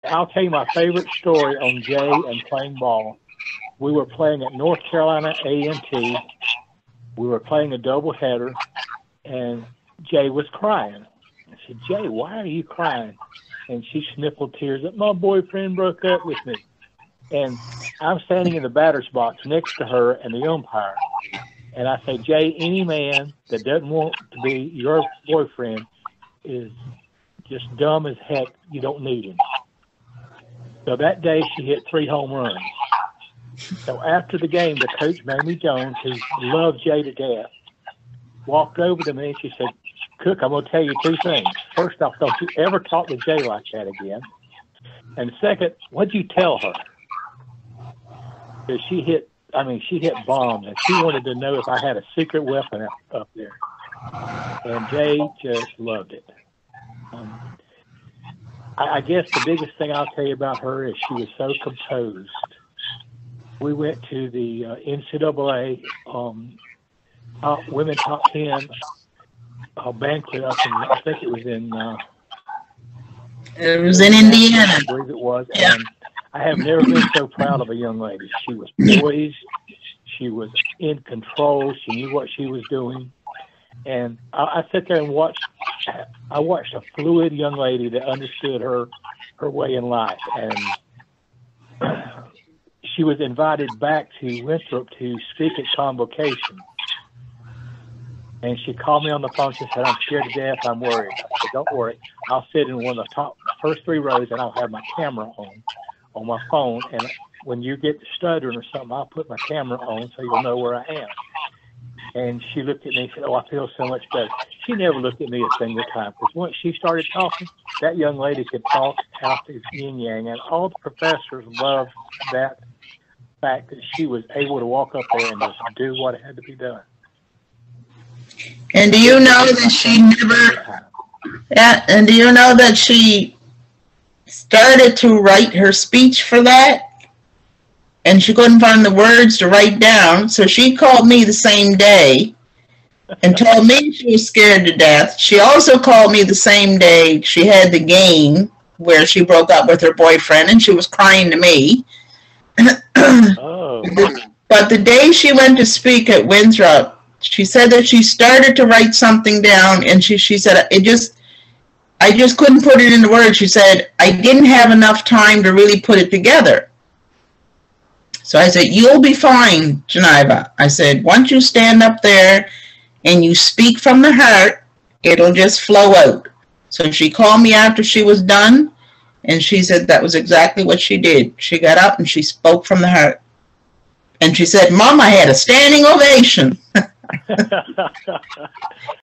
I'll tell you my favorite story on Jay and playing ball. We were playing at North Carolina A&T. We were playing a doubleheader, and Jay was crying. I said, Jay, why are you crying? And she sniffled tears that my boyfriend broke up with me. And I'm standing in the batter's box next to her and the umpire. And I say, Jay, any man that doesn't want to be your boyfriend is just dumb as heck. You don't need him. So that day she hit 3 home runs. So after the game, the coach, Mamie Jones, who loved Jay to death, walked over to me and she said, Cooke, I'm going to tell you 2 things. First off, don't you ever talk to Jay like that again. And second, what'd you tell her? Because she hit bombs, and she wanted to know if I had a secret weapon up there. And Jay just loved it. I guess the biggest thing I'll tell you about her is she was so composed. We went to the NCAA Women Top 10 banquet up in, I think it was in... it was in Indiana. I believe it was. Yeah. And I have never been so proud of a young lady. She was poised. She was in control. She knew what she was doing. And I sat there and watched a fluid young lady that understood her way in life. And she was invited back to Winthrop to speak at convocation. And she called me on the phone. She said, I'm scared to death. I'm worried. I said, don't worry. I'll sit in one of the first 3 rows, and I'll have my camera on my phone. And when you get to stuttering or something, I'll put my camera on so you'll know where I am. And she looked at me and said, oh, I feel so much better. She never looked at me a single time, because once she started talking, that young lady could talk out to yin yang. And all the professors loved that fact that she was able to walk up there and just do what had to be done. And do you know that she never, and do you know that she started to write her speech for that? And she couldn't find the words to write down, so she called me the same day and told me she was scared to death. She also called me the same day she had the game where she broke up with her boyfriend, and she was crying to me. Oh. But the day she went to speak at Winthrop, she said that she started to write something down, and she said, I just couldn't put it into words. She said, I didn't have enough time to really put it together. So I said, you'll be fine, Janiva. I said, once you stand up there and you speak from the heart, it'll just flow out. So she called me after she was done, and she said that was exactly what she did. She got up and she spoke from the heart. And she said, Mom, I had a standing ovation.